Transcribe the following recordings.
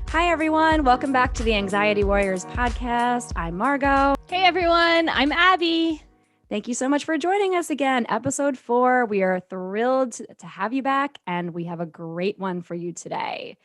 Hi, everyone. Welcome back to the Anxiety Warriors podcast. I'm Margot. Hey, everyone. I'm Abby. Thank you so much for joining us again. Episode 4. We are thrilled to have you back, and we have a great one for you today.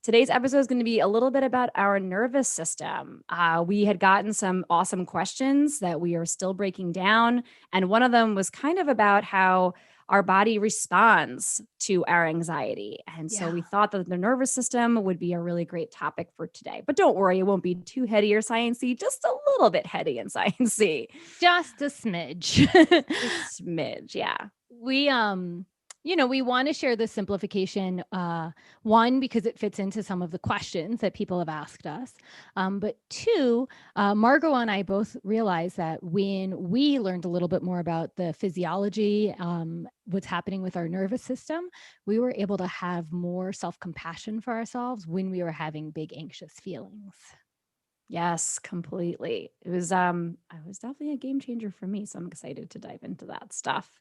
Today's episode is going to be a little bit about our nervous system. We had gotten some awesome questions that we are still breaking down. And one of them was kind of about how our body responds to our anxiety. And so we thought that the nervous system would be a really great topic for today. But don't worry, it won't be too heady or sciencey, just a little bit heady and sciencey. Just a smidge. A smidge, yeah. We want to share this simplification, one, because it fits into some of the questions that people have asked us. But two, Margot and I both realized that when we learned a little bit more about the physiology, what's happening with our nervous system, we were able to have more self-compassion for ourselves when we were having big anxious feelings. Yes, completely. It was definitely a game changer for me. So I'm excited to dive into that stuff.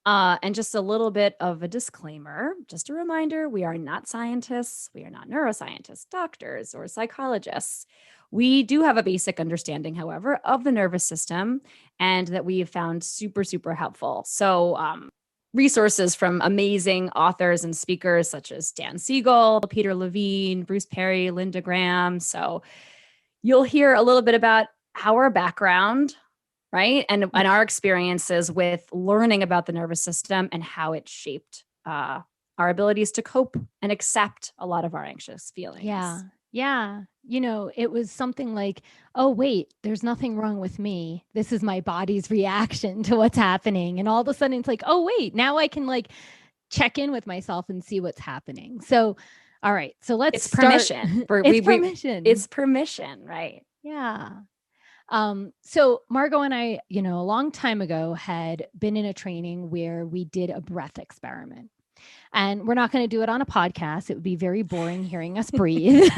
And just a little bit of a disclaimer, just a reminder, we are not scientists. We are not neuroscientists, doctors, or psychologists. We do have a basic understanding, however, of the nervous system, and that we have found super, super helpful. So resources from amazing authors and speakers such as Dan Siegel, Peter Levine, Bruce Perry, Linda Graham. So you'll hear a little bit about our background, right? And our experiences with learning about the nervous system and how it shaped our abilities to cope and accept a lot of our anxious feelings. Yeah. It was something like, oh, wait, there's nothing wrong with me. This is my body's reaction to what's happening. And all of a sudden it's like, oh, wait, now I can check in with myself and see what's happening. So, all right. So let's start. Permission. It's permission. It's permission, right? Yeah. So Margot and I, a long time ago had been in a training where we did a breath experiment. And we're not going to do it on a podcast. It would be very boring hearing us breathe.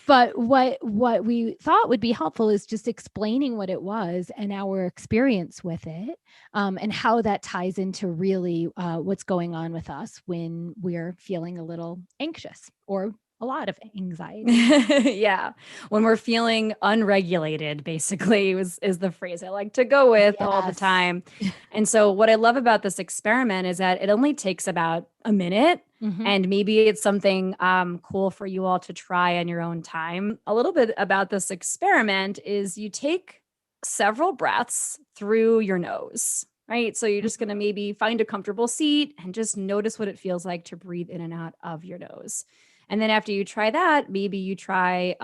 But what we thought would be helpful is just explaining what it was and our experience with it, and how that ties into really what's going on with us when we're feeling a little anxious or a lot of anxiety. Yeah. When we're feeling unregulated, basically is the phrase I like to go with all the time. And so what I love about this experiment is that it only takes about a minute. Mm-hmm. And maybe it's something cool for you all to try on your own time. A little bit about this experiment is you take several breaths through your nose, right? So you're just going to maybe find a comfortable seat and just notice what it feels like to breathe in and out of your nose. And then after you try that, maybe you try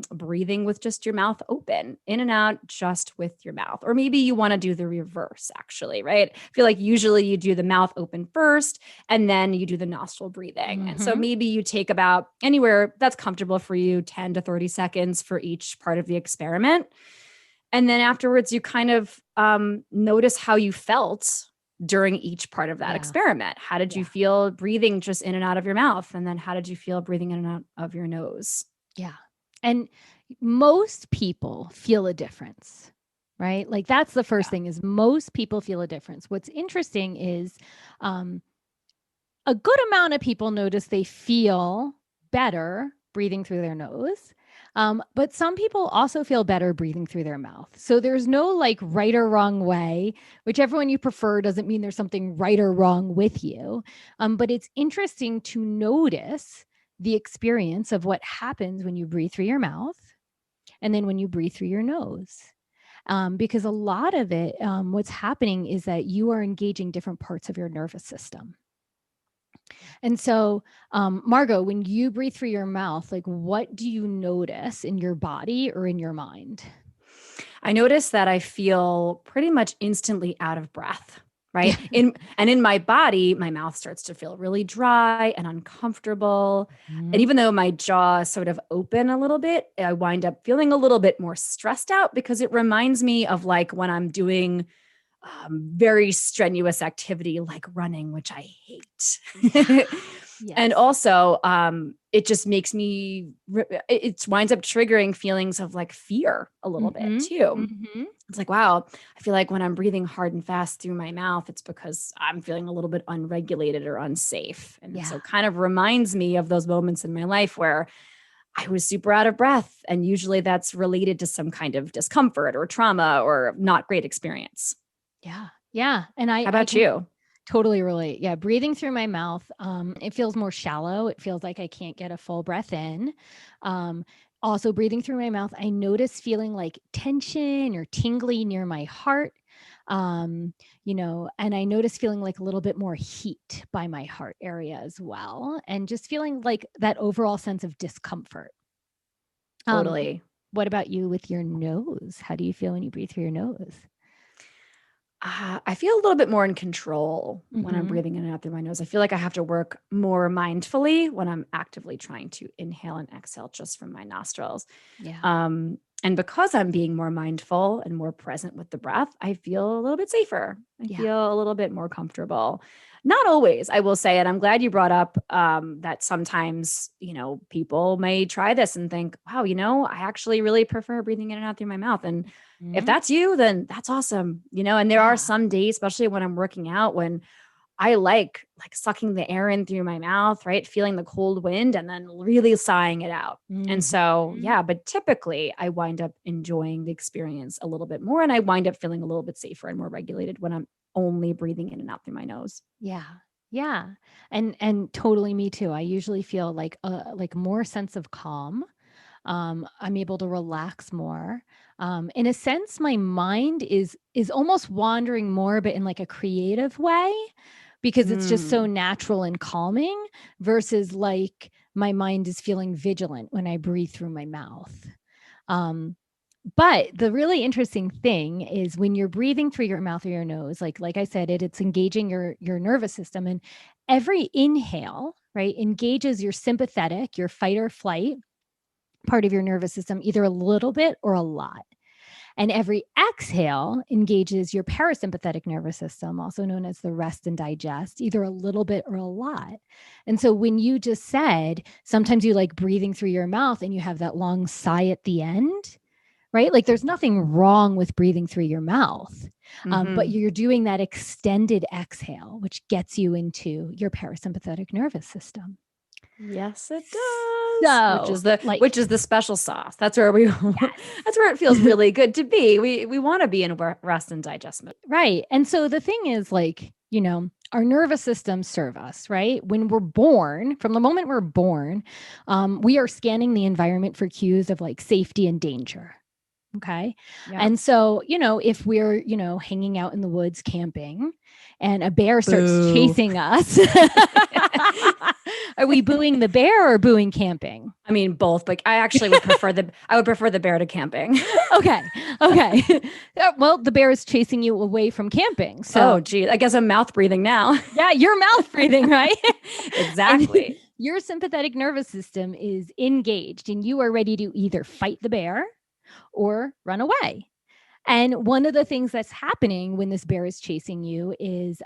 breathing with just your mouth open, in and out just with your mouth. Or maybe you want to do the reverse, actually, right? I feel like usually you do the mouth open first, and then you do the nostril breathing. Mm-hmm. And so maybe you take about anywhere that's comfortable for you, 10 to 30 seconds for each part of the experiment. And then afterwards, you kind of notice how you felt during each part of that experiment. How did you feel breathing just in and out of your mouth? And then how did you feel breathing in and out of your nose? Yeah. And most people feel a difference, right? That's the first thing is most people feel a difference. What's interesting is a good amount of people notice they feel better breathing through their nose. But some people also feel better breathing through their mouth. So there's no right or wrong way. Whichever one you prefer doesn't mean there's something right or wrong with you. But it's interesting to notice the experience of what happens when you breathe through your mouth and then when you breathe through your nose. Because a lot of it, what's happening is that you are engaging different parts of your nervous system. And so, Margot, when you breathe through your mouth, what do you notice in your body or in your mind? I notice that I feel pretty much instantly out of breath, right? in my body, my mouth starts to feel really dry and uncomfortable. Mm-hmm. And even though my jaw is sort of open a little bit, I wind up feeling a little bit more stressed out because it reminds me of when I'm doing very strenuous activity like running, which I hate. And Yes. also, it just makes me, it winds up triggering feelings of like fear a little bit Mm-hmm. too. Mm-hmm. It's like, wow, I feel like when I'm breathing hard and fast through my mouth, it's because I'm feeling a little bit unregulated or unsafe. And Yeah. so kind of reminds me of those moments in my life where I was super out of breath. And usually that's related to some kind of discomfort or trauma or not great experience. Yeah. Yeah. And How I about can you? totally relate. Yeah. Breathing through my mouth, it feels more shallow. It feels like I can't get a full breath in. Um, Also breathing through my mouth, I notice feeling like tension or tingly near my heart. Um, and I notice feeling like a little bit more heat by my heart area as well. And just feeling like that overall sense of discomfort. Um, Totally. what about you with your nose? How do you feel when you breathe through your nose? I feel a little bit more in control when I'm Mm-hmm. breathing in and out through my nose. I feel like I have to work more mindfully when I'm actively trying to inhale and exhale just from my nostrils. Yeah. And because I'm being more mindful and more present with the breath, I feel a little bit safer. I Yeah. feel a little bit more comfortable. Not always, I will say, and I'm glad you brought up that sometimes, people may try this and think, wow, I actually really prefer breathing in and out through my mouth. And if Mhm. that's you, then that's awesome. And there are Yeah. some days, especially when I'm working out, when I like sucking the air in through my mouth, right? Feeling the cold wind and then really sighing it out. And so, Mhm. yeah, but typically I wind up enjoying the experience a little bit more and I wind up feeling a little bit safer and more regulated when I'm only breathing in and out through my nose. Yeah. Yeah. And totally me too. I usually feel like more sense of calm. I'm able to relax more. In a sense, my mind is almost wandering more, but in like a creative way, because it's just so Mm. natural and calming versus like my mind is feeling vigilant when I breathe through my mouth. Um, But the really interesting thing is when you're breathing through your mouth or your nose, like I said, it's engaging your nervous system. And every inhale, right, engages your sympathetic, your fight or flight part of your nervous system, either a little bit or a lot. And every exhale engages your parasympathetic nervous system, also known as the rest and digest, either a little bit or a lot. And so when you just said sometimes you like breathing through your mouth and you have that long sigh at the end, right? Like there's nothing wrong with breathing through your mouth, but Hmm. you're doing that extended exhale, which gets you into your parasympathetic nervous system. Yes, it does. Which So, is the like, which is the special sauce. That's where we that's where it feels yes. really good to be. We want to be in rest and digest mode. Right. And so the thing is, like, our nervous systems serve us, right? When we're born, from the moment we're born, we are scanning the environment for cues of like safety and danger. Okay. Yeah. And so, if we're, hanging out in the woods camping and a bear starts Boo. chasing us, are we booing the bear or booing camping? I mean, both, but I would prefer the bear to camping. Okay. Okay. Yeah, well, the bear is chasing you away from camping. Oh, So, gee. I guess I'm mouth breathing now. yeah, you're mouth breathing, right? And Exactly. your sympathetic nervous system is engaged and you are ready to either fight the bear or run away. And one of the things that's happening when this bear is chasing you is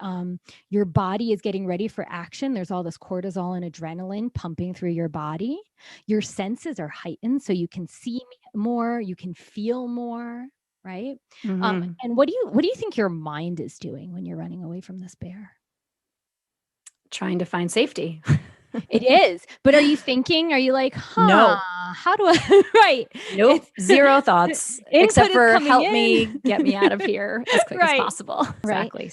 your body is getting ready for action. There's all this cortisol and adrenaline pumping through your body. Your senses are heightened, so you can see more, you can feel more, right? Hmm. And what do you think your mind is doing when you're running away from this bear? Trying to find safety. It is. But are you thinking? Are you like, No. how do I right? Nope. It's Zero thoughts input except is for coming help in. me get me out of here as quick as Right. possible. Right. Exactly.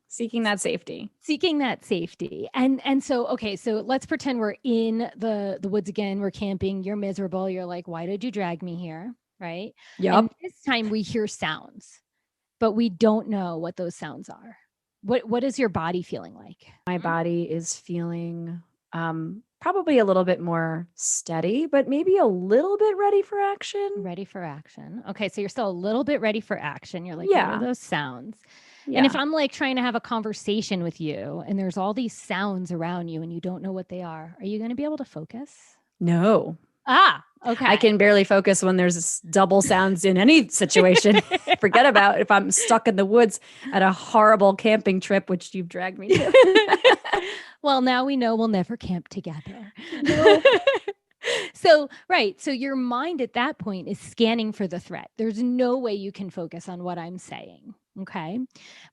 Seeking that safety. Seeking that safety. And so okay, so let's pretend we're in the woods again, we're camping, you're miserable, you're like, why did you drag me here? Right? And Yep. this time we hear sounds, but we don't know what those sounds are. What is your body feeling like? My body is feeling probably a little bit more steady, but maybe a little bit ready for action. Ready for action. Okay, so you're still a little bit ready for action. You're like, what are Yeah. those sounds? And if Yeah. I'm like trying to have a conversation with you and there's all these sounds around you and you don't know what they are you going to be able to focus? No. Okay. I can barely focus when there's double sounds in any situation. Forget about if I'm stuck in the woods at a horrible camping trip, which you've dragged me to. Well, now we know we'll never camp together. No. So, right. So your mind at that point is scanning for the threat. There's no way you can focus on what I'm saying. Okay.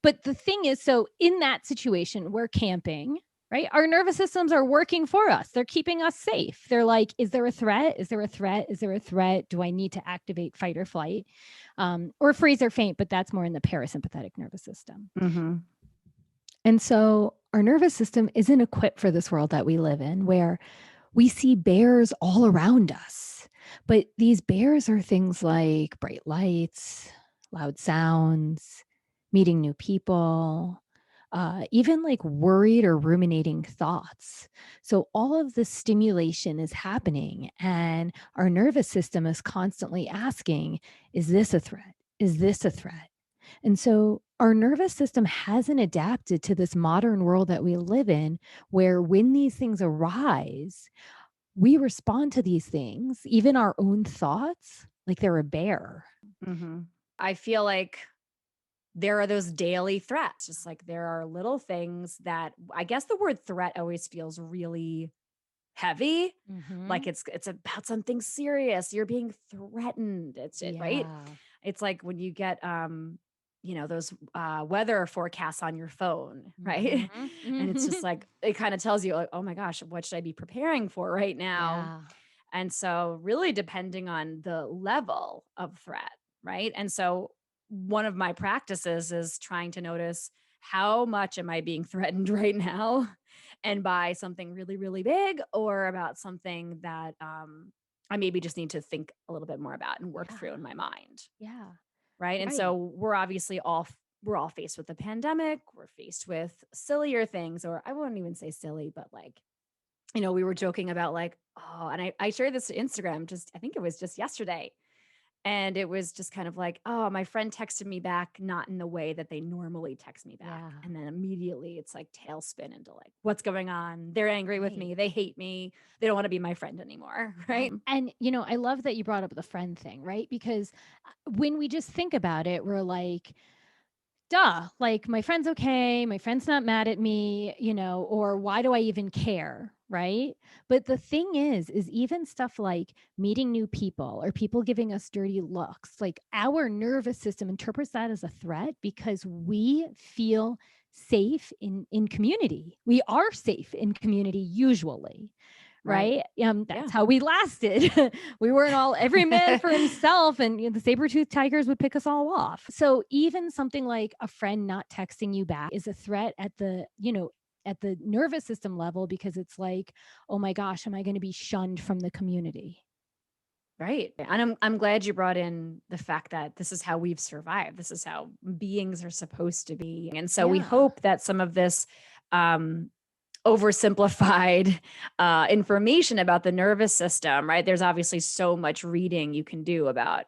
But the thing is, so in that situation, we're camping, right? Our nervous systems are working for us. They're keeping us safe. They're like, is there a threat? Is there a threat? Is there a threat? Do I need to activate fight or flight? Or freeze or faint, but that's more in the parasympathetic nervous system. Mm-hmm. And so our nervous system isn't equipped for this world that we live in, where we see bears all around us. But these bears are things like bright lights, loud sounds, meeting new people, even like worried or ruminating thoughts. So all of this stimulation is happening, and our nervous system is constantly asking, is this a threat? Is this a threat? And so our nervous system hasn't adapted to this modern world that we live in, where when these things arise, we respond to these things, even our own thoughts, like they're a bear. Mm-hmm. I feel like there are those daily threats, just like there are little things that I guess the word threat always feels really heavy. Like it's about something serious. You're being threatened. It's it, right? It's like when you get those weather forecasts on your phone, right? And it's just like it kind of tells you like, oh my gosh, what should I be preparing for right now? Yeah. And so really depending on the level of threat, right? And so one of my practices is trying to notice how much am I being threatened right now, and by something really, really big, or about something that I maybe just need to think a little bit more about and work through in my mind. Yeah. Right. And so we're obviously we're all faced with the pandemic. We're faced with sillier things, or I wouldn't even say silly, but like, we were joking about like, oh, and I shared this to Instagram I think it was just yesterday. And it was just kind of like, oh, my friend texted me back, not in the way that they normally text me back. Yeah. And then immediately it's like tailspin into like, what's going on? They're angry with me. They hate me. They don't want to be my friend anymore. Right. And, I love that you brought up the friend thing, right? Because when we just think about it, we're like, duh, like my friend's okay. My friend's not mad at me, or why do I even care? Right. But the thing is even stuff like meeting new people or people giving us dirty looks, like our nervous system interprets that as a threat because we feel safe in community. We are safe in community usually. Right. That's how we lasted. We weren't all every man for himself, and the saber-toothed tigers would pick us all off. So even something like a friend not texting you back is a threat at the nervous system level, because it's like, oh my gosh, am I going to be shunned from the community? Right. And I'm glad you brought in the fact that this is how we've survived. This is how beings are supposed to be. And so we hope that some of this oversimplified information about the nervous system, right? There's obviously so much reading you can do about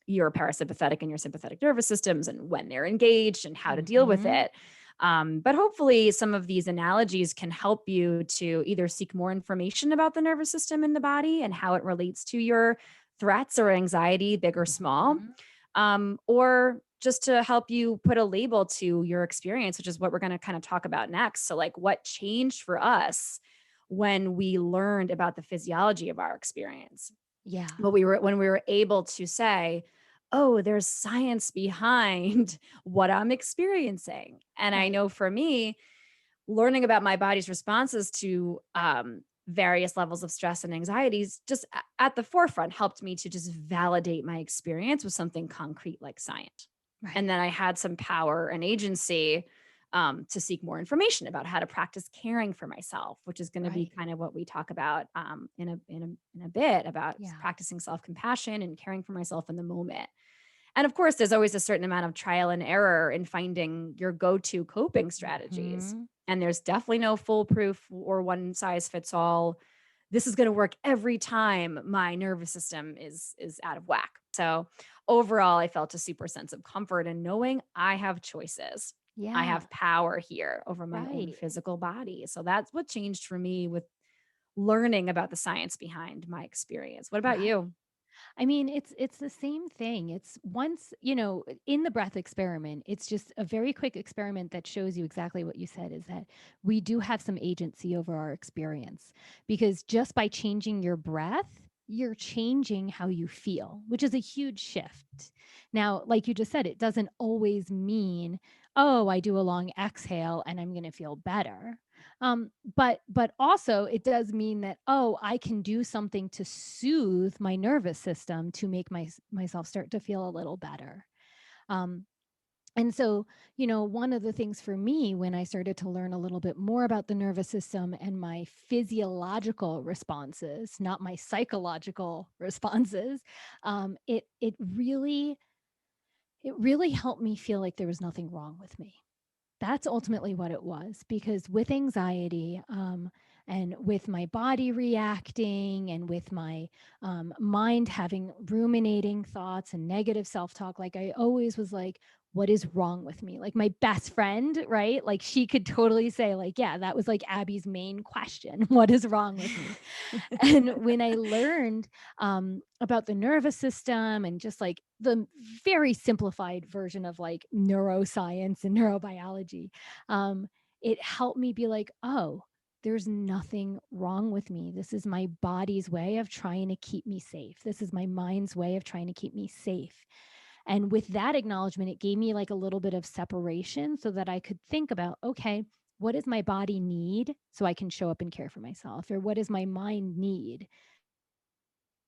your parasympathetic and your sympathetic nervous systems and when they're engaged and how to deal with it. But hopefully some of these analogies can help you to either seek more information about the nervous system in the body and how it relates to your threats or anxiety, big or small, or just to help you put a label to your experience, which is what we're going to kind of talk about next. So like what changed for us when we learned about the physiology of our experience. Yeah. When we were able to say, oh, there's science behind what I'm experiencing. And I know for me, learning about my body's responses to various levels of stress and anxieties just at the forefront helped me to just validate my experience with something concrete like science. Right. And then I had some power and agency to seek more information about how to practice caring for myself, which is going to be kind of what we talk about in a bit about practicing self-compassion and caring for myself in the moment. And of course, there's always a certain amount of trial and error in finding your go-to coping strategies. And there's definitely no foolproof or one size fits all. This is going to work every time my nervous system is out of whack. So overall, I felt a super sense of comfort in knowing I have choices. I have power here over my own physical body. So that's what changed for me with learning about the science behind my experience. What about Right. you? I mean, it's the same thing. It's once, in the breath experiment, it's just a very quick experiment that shows you exactly what you said, is that we do have some agency over our experience, because just by changing your breath, you're changing how you feel, which is a huge shift. Now, like you just said, it doesn't always mean, oh, I do a long exhale and I'm going to feel better. But also it does mean that, oh, I can do something to soothe my nervous system to make myself start to feel a little better. Um, and so, one of the things for me when I started to learn a little bit more about the nervous system and my physiological responses, not my psychological responses, it really helped me feel like there was nothing wrong with me. That's ultimately what it was, because with anxiety, and with my body reacting, and with my mind having ruminating thoughts and negative self-talk, like I always was like, what is wrong with me? Like my best friend, right? Like she could totally say, like, yeah, that was like Abby's main question. What is wrong with me? And when I learned about the nervous system and just like the very simplified version of like neuroscience and neurobiology, it helped me be like, oh, there's nothing wrong with me. This is my body's way of trying to keep me safe. This is my mind's way of trying to keep me safe. And with that acknowledgement, it gave me like a little bit of separation so that I could think about, okay, what does my body need so I can show up and care for myself? Or what does my mind need?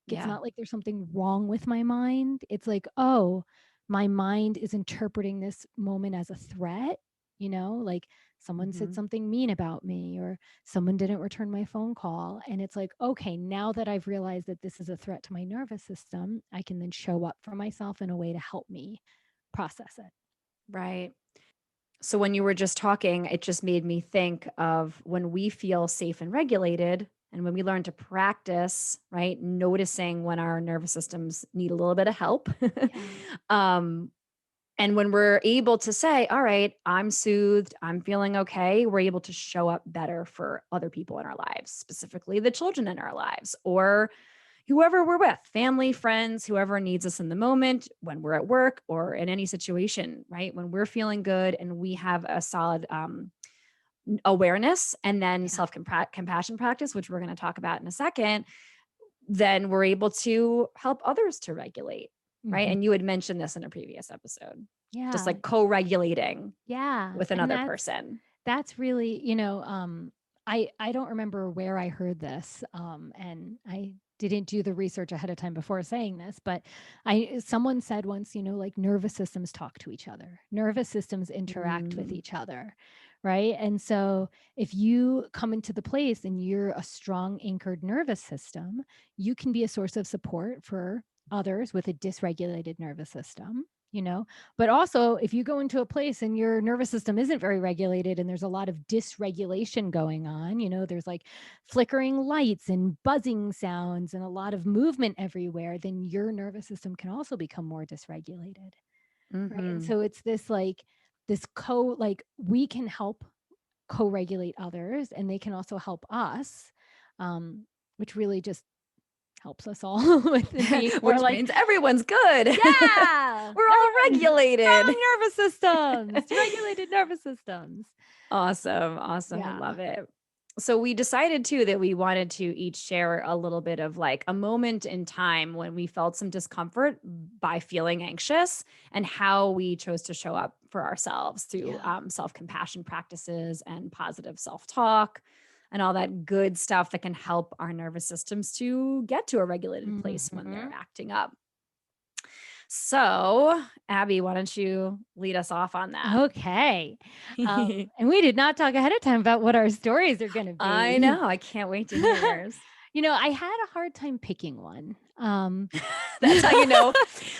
It's Yeah. not like there's something wrong with my mind. It's like, oh, my mind is interpreting this moment as a threat, like someone said Hmm. something mean about me, or someone didn't return my phone call. And it's like, okay, now that I've realized that this is a threat to my nervous system, I can then show up for myself in a way to help me process it. Right. So when you were just talking, it just made me think of when we feel safe and regulated, and when we learn to practice, right, noticing when our nervous systems need a little bit of help. Yeah. um, and when we're able to say, all right, I'm soothed, I'm feeling okay, we're able to show up better for other people in our lives, specifically the children in our lives, or whoever we're with, family, friends, whoever needs us in the moment, when we're at work or in any situation, right? When we're feeling good and we have a solid awareness and then Yeah. self compassion practice, which we're going to talk about in a second, then we're able to help others to regulate, right? Mhm. And you had mentioned this in a previous episode, just Yeah. like co regulating Yeah. with And another that's person. That's really, I don't remember where I heard this, and I didn't do the research ahead of time before saying this, but I someone said once, like nervous systems talk to each other. Nervous systems interact with Mm, each other, right? And so if you come into the place and you're a strong anchored nervous system, you can be a source of support for others with a dysregulated nervous system, but also, if you go into a place and your nervous system isn't very regulated and there's a lot of dysregulation going on, there's like flickering lights and buzzing sounds and a lot of movement everywhere, then your nervous system can also become more dysregulated. Right. And mm-hmm. so it's this like, we can help co regulate others and they can also help us, um, which really just helps us all with being more Which like, means everyone's good. yeah, We're all everyone, regulated. strong nervous systems, regulated nervous systems. Awesome. Awesome. I Yeah. love it. So we decided too that we wanted to each share a little bit of like a moment in time when we felt some discomfort by feeling anxious and how we chose to show up for ourselves through Yeah. self compassion practices and positive self talk and all that good stuff that can help our nervous systems to get to a regulated place when they're Mhm. acting up. So, Abby, why don't you lead us off on that? Okay. And we did not talk ahead of time about what our stories are going to I be. know. I can't wait to hear yours. I had a hard time picking one. That's how you know.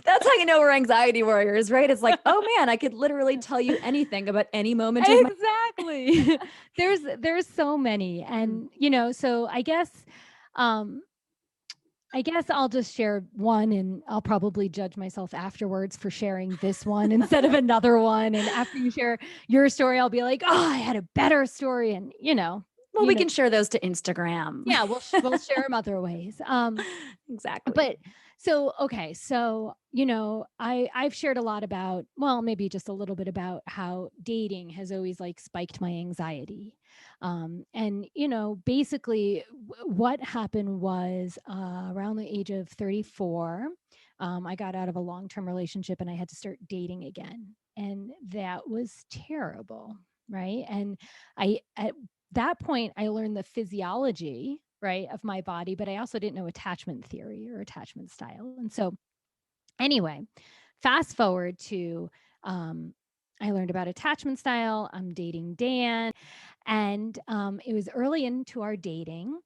That's how you know we're anxiety warriors, right? It's like, oh man, I could literally tell you anything about any moment of my. Exactly. There's so many, Mm. and so um I guess I'll just share one, and I'll probably judge myself afterwards for sharing this one instead of another one. And after you share your story, I'll be like, oh, I had a better story. And Well, we can share those to Instagram. Yeah, we'll share them other ways. Exactly. But so, okay. So, I've shared a lot about, well, maybe just a little bit about how dating has always like spiked my anxiety. And, basically what happened was around the age of 34, I got out of a long-term relationship and I had to start dating again. And that was terrible. Right. And at that point, I learned the physiology, right, of my body, but I also didn't know attachment theory or attachment style. And so, anyway, fast forward to I learned about attachment style. I'm dating Dan, and it was early into our dating.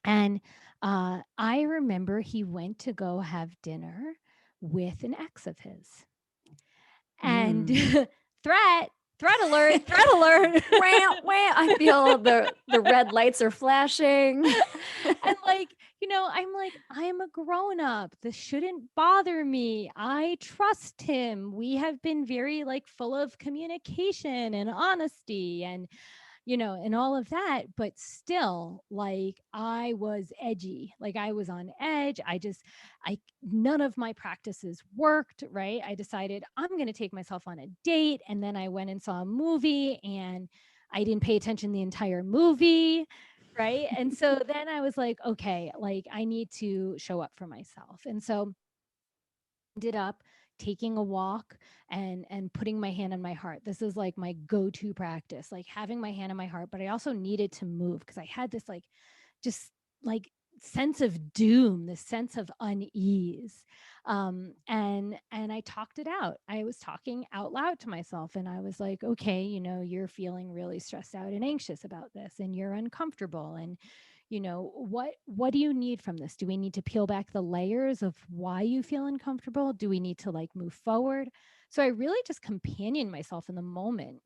And I remember he went to go have dinner with an ex of his. And threat alert, threat alert. Wah, wah. I feel the red lights are flashing. And like, I'm like, I'm a grown up. This shouldn't bother me. I trust him. We have been very like full of communication and honesty and all of that. But still, like, I was edgy. Like, I was on edge. None of my practices worked, right? I decided I'm going to take myself on a date. And then I went and saw a movie and I didn't pay attention the entire movie. Right. And so then I was like, okay, like I need to show up for myself. And so ended up taking a walk and putting my hand on my heart. This is like my go-to practice, like having my hand on my heart, but I also needed to move because I had this like just like sense of doom, this sense of unease. And I talked it out. I was talking out loud to myself and I was like, okay, you're feeling really stressed out and anxious about this and you're uncomfortable and what do you need from this? Do we need to peel back the layers of why you feel uncomfortable? Do we need to like move forward? So I really just companioned myself in the moment.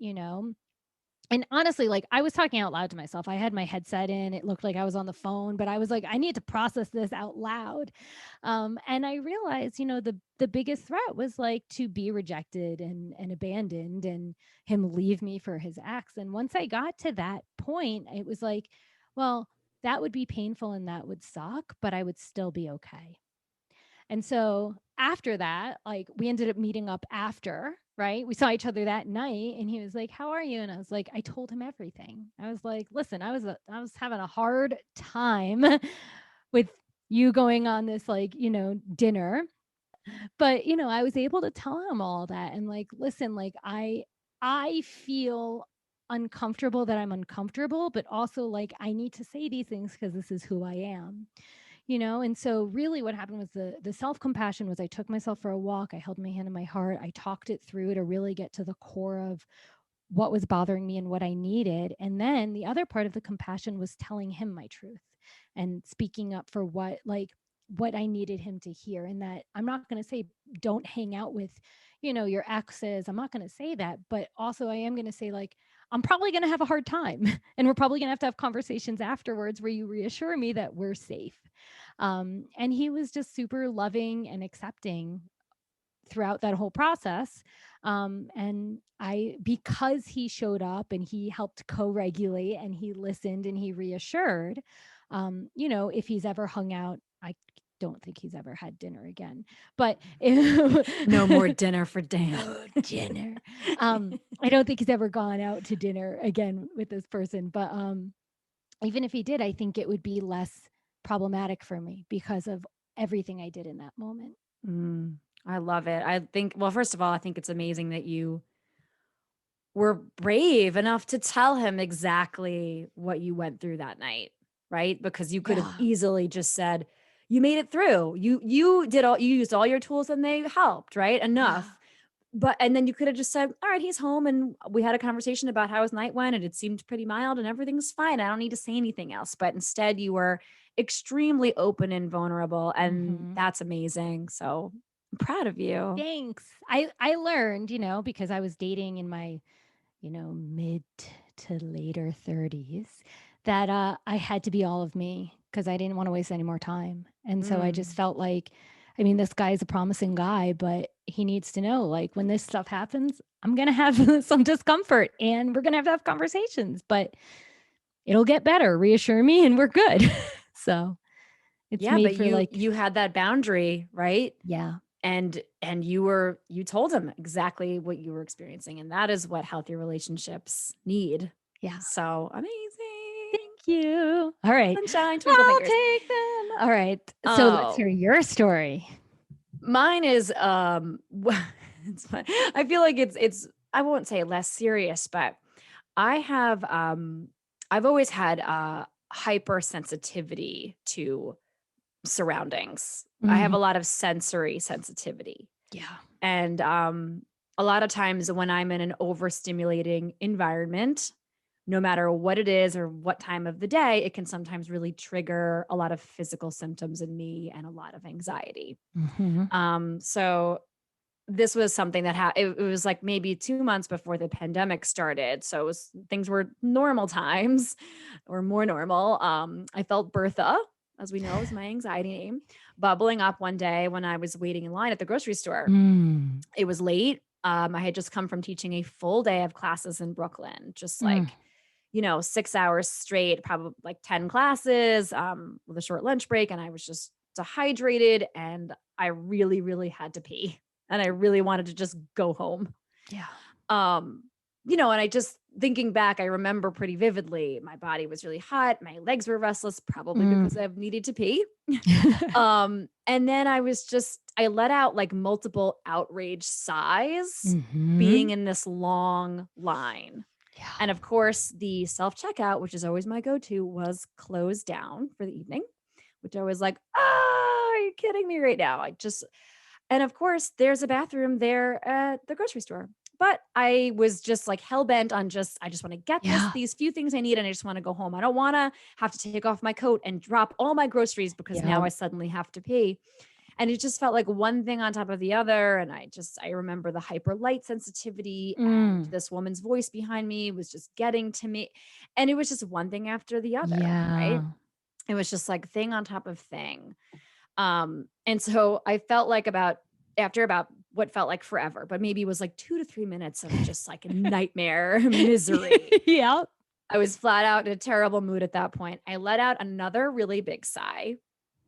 And honestly, like I was talking out loud to myself. I had my headset in. It looked like I was on the phone, but I was like, I need to process this out loud. And I realized, the biggest threat was like to be rejected and abandoned and him leave me for his ex. And once I got to that point, it was like, well, that would be painful and that would suck, but I would still be okay. And so after that, like we ended up meeting up after, right? We saw each other that night and he was like, "How are you?" And I was like, I told him everything. I was like, "Listen, I was having a hard time with you going on this like, dinner." But, I was able to tell him all that and like, "Listen, like I feel uncomfortable that I'm uncomfortable, but also like I need to say these things because this is who I am." And so really what happened was the self-compassion was I took myself for a walk, I held my hand in my heart, I talked it through to really get to the core of what was bothering me and what I needed. And then the other part of the compassion was telling him my truth and speaking up for what I needed him to hear. And that I'm not going to say don't hang out with, your exes. I'm not going to say that, but also I am going to say like I'm probably going to have a hard time and we're probably going to have conversations afterwards where you reassure me that we're safe. And he was just super loving and accepting throughout that whole process. And because he showed up and he helped co-regulate and he listened and he reassured, if he's ever hung out, I don't think he's ever had dinner again, but no more dinner for Dan. No dinner. I don't think he's ever gone out to dinner again with this person, but even if he did, I think it would be less problematic for me because of everything I did in that moment. I love it. I think, well, first of all, I think it's amazing that you were brave enough to tell him exactly what you went through that night, right? Because you could have easily just said, you made it through. You used all your tools and they helped, right? Enough. Yeah. But and then you could have just said, all right, he's home and we had a conversation about how his night went and it seemed pretty mild and everything's fine. I don't need to say anything else. But instead you were extremely open and vulnerable and that's amazing. So I'm proud of you. Thanks. I learned, because I was dating in my, mid to later 30s that I had to be all of me because I didn't want to waste any more time. And so I just felt like, I mean, this guy's a promising guy, but he needs to know like when this stuff happens, I'm going to have some discomfort and we're going to have conversations. But it'll get better. Reassure me and we're good. So it's Yeah, made but for like, you had that boundary, right? yeah, And you told him exactly what you were experiencing, and that is what healthy relationships need. yeah. So amazing. Thank you. All right. Sunshine, twinkle I'll fingers. take them. All right. So let's Oh, hear your story. mine is it's fun. I feel like it's I won't say less serious, but I have I've always had hypersensitivity to surroundings. I have Mhm. a lot of sensory sensitivity. Yeah. And a lot of times when I'm in an overstimulating environment, no matter what it is or what time of the day, it can sometimes really trigger a lot of physical symptoms in me and a lot of anxiety. Mhm. So this was something that it was like maybe 2 months before the pandemic started. So things were normal times or more normal. I felt Bertha, as we know, is my anxiety name, bubbling up one day when I was waiting in line at the grocery store. Mm. It was late. I had just come from teaching a full day of classes in Brooklyn, just Mm. like, 6 hours straight, probably like 10 classes with a short lunch break. And I was just dehydrated and I really, really had to pee. And I really wanted to just go home. Yeah. Um, and I just thinking back, I remember pretty vividly. My body was really hot. My legs were restless, probably because Mm. I've needed to pee. And then I let out like multiple outrage sighs being Mhm. in this long line. Yeah. And of course, the self checkout, which is always my go to, was closed down for the evening, which I was like, are you kidding me right now? And of course, there's a bathroom there at the grocery store. But I was just like hell bent on I just want to get Yeah. these few things I need and I just want to go home. I don't want to have to take off my coat and drop all my groceries because now Yep. I suddenly have to pee. And it just felt like one thing on top of the other. And I remember the hyper light sensitivity and Mm. this woman's voice behind me was just getting to me. And it was just one thing after the other, right? Yeah. It was just like thing on top of thing. And so I felt like after about what felt like forever, but maybe it was like 2 to 3 minutes of just like nightmare misery. Yep. I was flat out in a terrible mood at that point. I let out another really big sigh.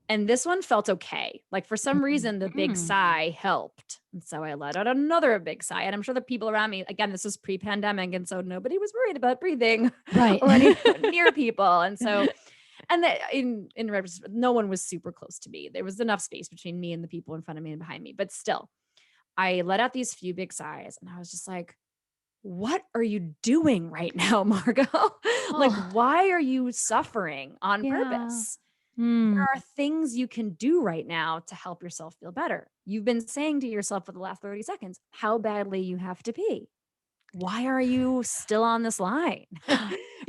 And this one felt okay. Like for some reason, the big Mhm. sigh helped. And so I let out another big sigh. And I'm sure the people around me, again, this was pre-pandemic. And so nobody was worried about breathing Right. or any near people. And so, and that in retrospect, no one was super close to me. There was enough space between me and the people in front of me and behind me. But still, I let out these few big sighs and I was just like, what are you doing right now, Margot? Like, Oh, why are you suffering on yeah. purpose? Mm. There are things you can do right now to help yourself feel better. You've been saying to yourself for the last 30 seconds how badly you have to pee. Why are you still on this line?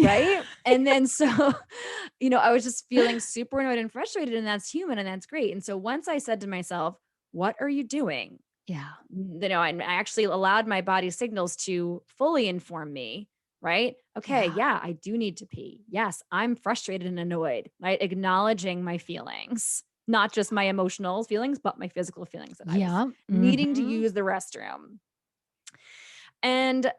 Right? And then so, I was just feeling super annoyed and frustrated, and that's human and that's great. And so once I said to myself, what are you doing? Yeah. I actually allowed my body signals to fully inform me, right? Okay, Yeah. yeah, I do need to pee. Yes, I'm frustrated and annoyed, right? Acknowledging my feelings, not just my emotional feelings, but my physical feelings that I was Yeah. needing to Mhm. use the restroom. And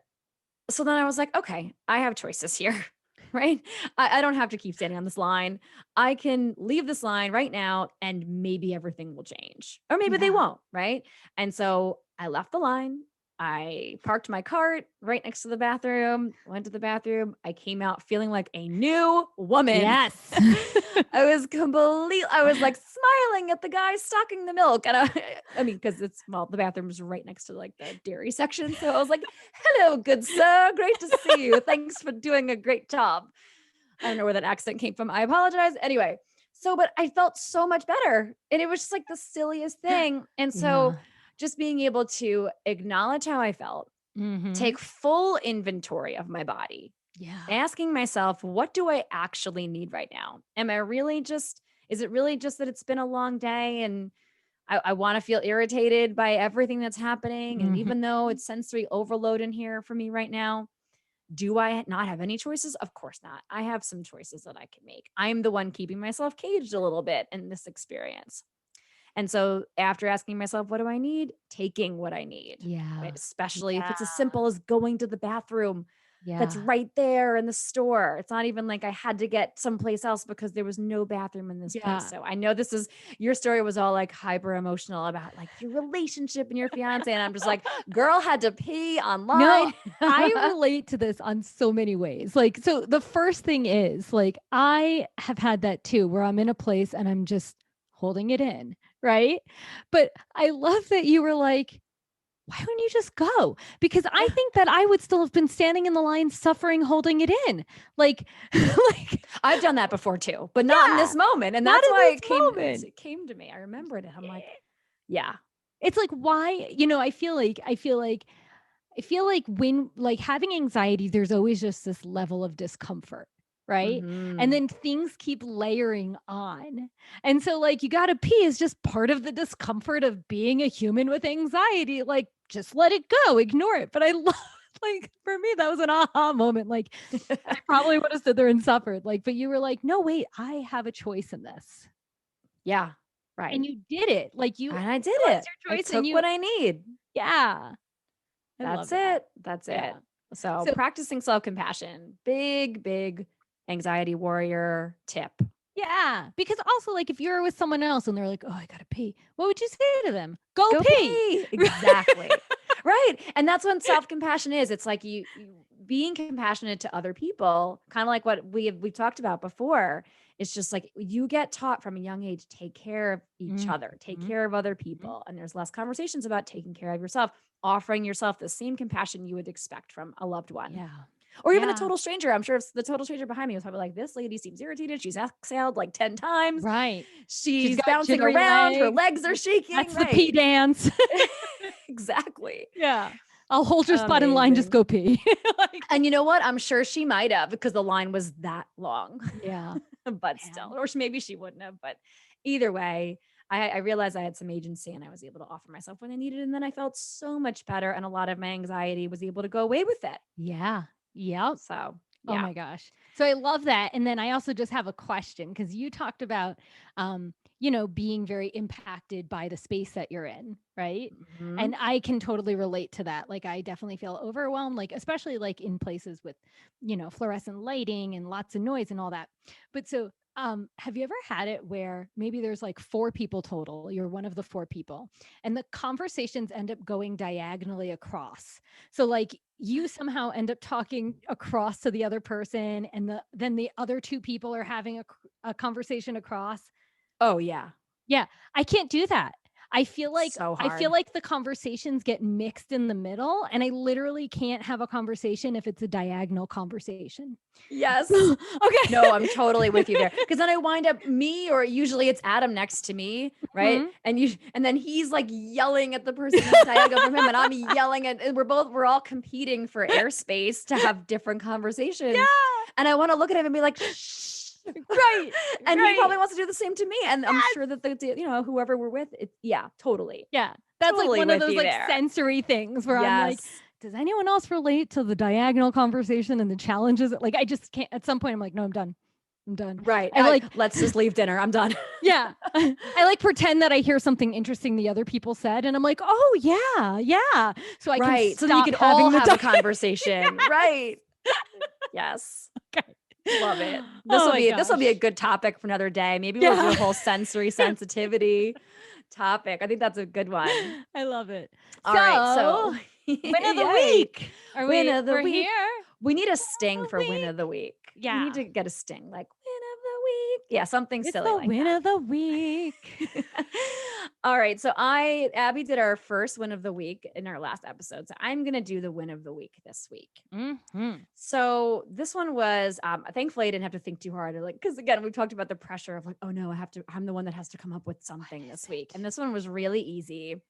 so then I was like, okay, I have choices here, right? I don't have to keep standing on this line. I can leave this line right now and maybe everything will change, or maybe they Yeah. won't, right? And so I left the line. I parked my cart right next to the bathroom, went to the bathroom. I came out feeling like a new woman. Yes. I was like smiling at the guy stocking the milk. And I mean, because the bathroom was right next to like the dairy section. So I was like, hello, good sir. Great to see you. Thanks for doing a great job. I don't know where that accent came from. I apologize. Anyway, but I felt so much better. And it was just like the silliest thing. And so Yeah. just being able to acknowledge how I felt, Mhm. take full inventory of my body, Yeah. asking myself, what do I actually need right now? Is it really just that it's been a long day and I want to feel irritated by everything that's happening? And Mhm. even though it's sensory overload in here for me right now, do I not have any choices? Of course not. I have some choices that I can make. I'm the one keeping myself caged a little bit in this experience. And so after asking myself, what do I need? Taking what I need, right? Yeah. Especially if Yeah. it's as simple as going to the bathroom. that's Yeah. right there in the store. It's not even like I had to get someplace else because there was no bathroom in this place. Yeah. So I know this is your story was all like hyper emotional about like your relationship and your fiance. And I'm just like, girl had to pee No, online. I relate to this on so many ways. Like, so the first thing is like, I have had that too, where I'm in a place and I'm just holding it in. Right. But I love that you were like, why wouldn't you just go? Because I think that I would still have been standing in the line, suffering, holding it in. Like, like, I've done that before too, but not in yeah, this moment. And not that's in why this moment. it came to me. I remembered it. I'm like, yeah. It's like, why, I feel like when like having anxiety, there's always just this level of discomfort, right? And Mm-hmm. then things keep layering on. And so like you got to pee is just part of the discomfort of being a human with anxiety. Like just let it go, ignore it. But I love like for me that was an aha moment. Like I probably would have stood there and suffered. Like but you were like, "No, wait, I have a choice in this." Yeah. And Right. you did it. Like you And I did realized it. your I choice and took you what I need. yeah. I love That's that. it. That's it. Yeah. So So practicing self-compassion, big, big anxiety warrior tip. yeah, because also like if you're with someone else and they're like, "Oh, I gotta pee," what would you say to them? Go Go pee. pee. Exactly. Right. And that's what self-compassion is. It's like you being compassionate to other people, kind of like what we talked about before. It's just like you get taught from a young age, take care of each other, take Mhm. care of other Mhm. people. And there's less conversations about taking care of yourself, offering yourself the same compassion you would expect from a loved one. Yeah. Or even a Yeah. total stranger. I'm sure if the total stranger behind me was probably like, this lady seems irritated. She's exhaled like 10 times. Right. She's She's got bouncing jittery around. Her legs. legs are shaking. That's the pee Right. dance. Exactly. Yeah. I'll hold your spot in line, just Amazing. go pee. Like, And you know what? I'm sure she might have because the line was that long, yeah. but still, Man. or maybe she wouldn't have. But either way, I realized I had some agency and I was able to offer myself when I needed. And then I felt so much better. And a lot of my anxiety was able to go away with it. Yeah. Yep. So, Oh yeah. my gosh. So I love that. And then I also just have a question because you talked about, being very impacted by the space that you're in, right? Mhm. And I can totally relate to that. Like I definitely feel overwhelmed, like especially like in places with, fluorescent lighting and lots of noise and all that. But so have you ever had it where maybe there's like four people total, you're one of the four people, and the conversations end up going diagonally across? So like you somehow end up talking across to the other person and then the other two people are having a conversation across. Oh, yeah. Yeah, I can't do that. I feel It's like so I feel hard. like the conversations get mixed in the middle and I literally can't have a conversation if it's a diagonal conversation. Yes. No, I'm Okay. totally with you there. Because then I wind up me, or usually it's Adam next to me, right? Mhm. And then he's like yelling at the person who's diagonal from him, and I'm yelling at, and we're all competing for airspace to have different conversations. Yeah. And I want to look at him and be like, shh. Right. And he Right. probably wants to do the same to me. And I'm Yes. sure that whoever we're with, yeah, totally. Yeah. That's like Totally one of with those you like there. sensory things where I'm like, Yes. does anyone else relate to the diagonal conversation and the challenges? Like I just can't at some point I'm like, no, I'm done. I'm done. Right. I like, Let's just leave dinner. I'm done. yeah. I like pretend that I hear something interesting the other people said and I'm like, oh yeah, yeah. So I can Right. So then you stop could all having the have a dialogue. conversation. Right. Yes. Okay. Love it. Oh my This will be a gosh. good topic for another day. Maybe we'll do Yeah. a whole sensory sensitivity topic. I think that's a good one. I love it. All right. So So, win of the yay. week. Are Win of the we're week. here? We need a Win sting of for the win of week. the week. We need Yeah. to get a sting like win of the week. Yeah, something It's silly the like win that. of the week. All right. So Abby did our first win of the week in our last episode. So I'm going to do the win of the week this week. Mm-hmm. So this one was, thankfully I didn't have to think too hard. Like, cause again, we've talked about the pressure of like, oh no, I'm the one that has to come up with something this week. And this one was really easy.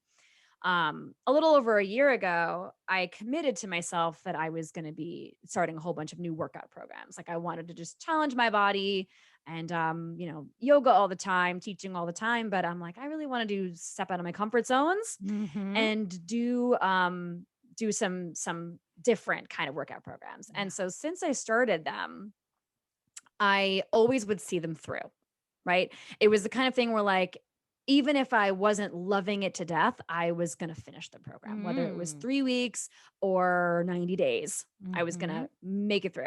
A little over a year ago, I committed to myself that I was going to be starting a whole bunch of new workout programs. Like I wanted to just challenge my body and, yoga all the time, teaching all the time. But I'm like, I really want to step out of my comfort zones Mm-hmm. and do some different kind of workout programs. Yeah. And so since I started them, I always would see them through, right? It was the kind of thing where like even if I wasn't loving it to death, I was going to finish the program, whether it was 3 weeks or 90 days. I was going to make it through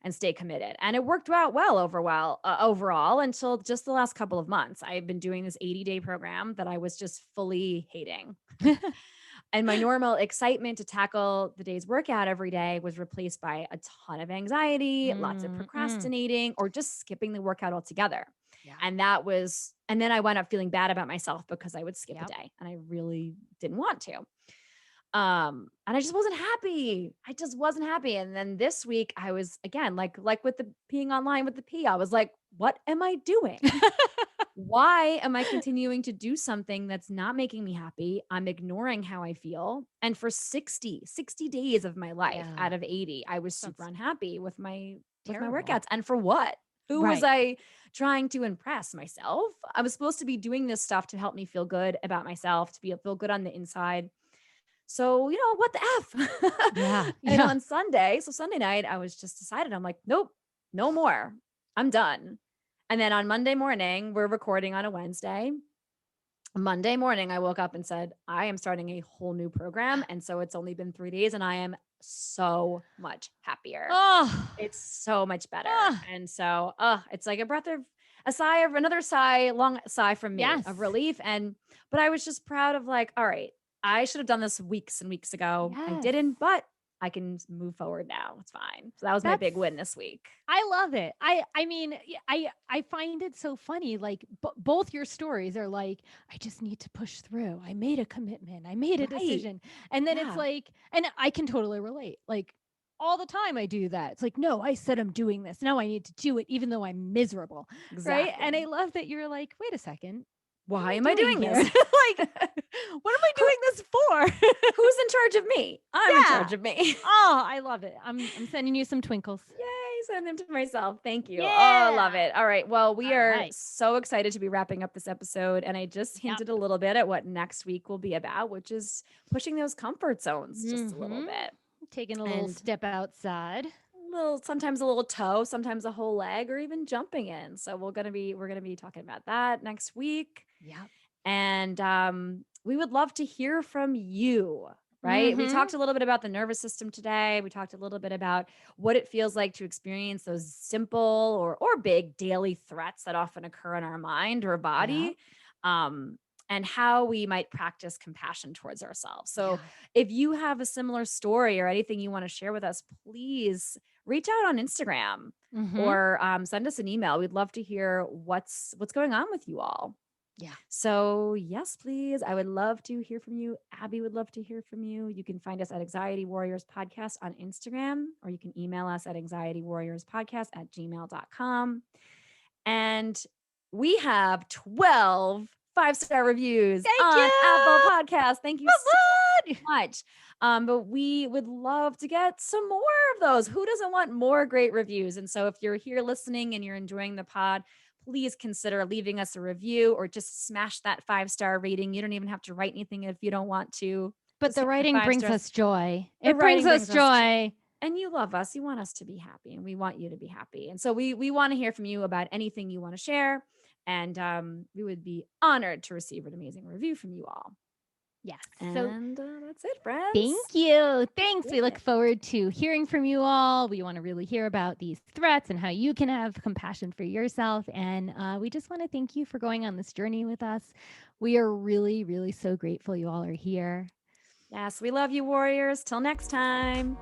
and stay committed. And it worked out well overall until just the last couple of months. I've been doing this 80-day program that I was just fully hating. And my normal excitement to tackle the day's workout every day was replaced by a ton of anxiety, lots of procrastinating, or just skipping the workout altogether. Yeah. And then I wound up feeling bad about myself because I would skip a day and I really didn't want to. And I just wasn't happy. And then this week I was, again, like with the peeing online with the pee, I was like, what am I doing? Why am I continuing to do something that's not making me happy? I'm ignoring how I feel. And for 60 days of my life out of 80, I was super unhappy with my workouts. And for what? Who was I trying to impress? Myself? I was supposed to be doing this stuff to help me feel good about myself, to feel good on the inside. So, what the F? Yeah. And on Sunday night, I was just decided, I'm like, nope, no more. I'm done. And then on Monday morning, we're recording on a Wednesday. Monday morning, I woke up and said, I am starting a whole new program. And so it's only been 3 days and I am so much happier. Oh, it's so much better. And so, it's like another long sigh from me of relief. But I was just proud of like, all right, I should have done this weeks and weeks ago. I didn't, but I can move forward now. It's fine. So that was my big win this week. I love it. I mean, I find it so funny. Like both your stories are like, I just need to push through. I made a commitment. I made a decision. And then it's like, and I can totally relate. Like all the time I do that. It's like, no, I said I'm doing this. Now I need to do it, even though I'm miserable. Right. And I love that you're like, wait a second. Why am I doing this? Like, what am I doing this for? Who's in charge of me? I'm in charge of me. Oh, I love it. I'm sending you some twinkles. Yay, send them to myself. Thank you. Yeah. Oh, I love it. All right. Well, we are so excited to be wrapping up this episode. And I just hinted a little bit at what next week will be about, which is pushing those comfort zones just a little bit. Taking a little step outside. Sometimes a little toe, sometimes a whole leg, or even jumping in. So we're gonna be talking about that next week. Yeah. And we would love to hear from you, right? We talked a little bit about the nervous system today. We talked a little bit about what it feels like to experience those simple or big daily threats that often occur in our mind or body. And how we might practice compassion towards ourselves. So if you have a similar story or anything you want to share with us, please reach out on Instagram or send us an email. We'd love to hear what's going on with you all. Yeah. So yes, please. I would love to hear from you. Abby would love to hear from you. You can find us at Anxiety Warriors Podcast on Instagram, or you can email us at anxietywarriorspodcast@gmail.com. And we have 12 5-star reviews on Apple Podcasts. Thank you so much. But we would love to get some more of those. Who doesn't want more great reviews? And so if you're here listening and you're enjoying the pod, please consider leaving us a review or just smash that 5-star rating. You don't even have to write anything if you don't want to. But the writing brings us joy. It brings us joy. And you love us. You want us to be happy, and we want you to be happy. And so we want to hear from you about anything you want to share. And we would be honored to receive an amazing review from you all. Yes. And that's it, friends. Thank you. Thanks. We look forward to hearing from you all. We want to really hear about these threats and how you can have compassion for yourself. And we just want to thank you for going on this journey with us. We are really, really so grateful you all are here. Yes, we love you, warriors. Till next time.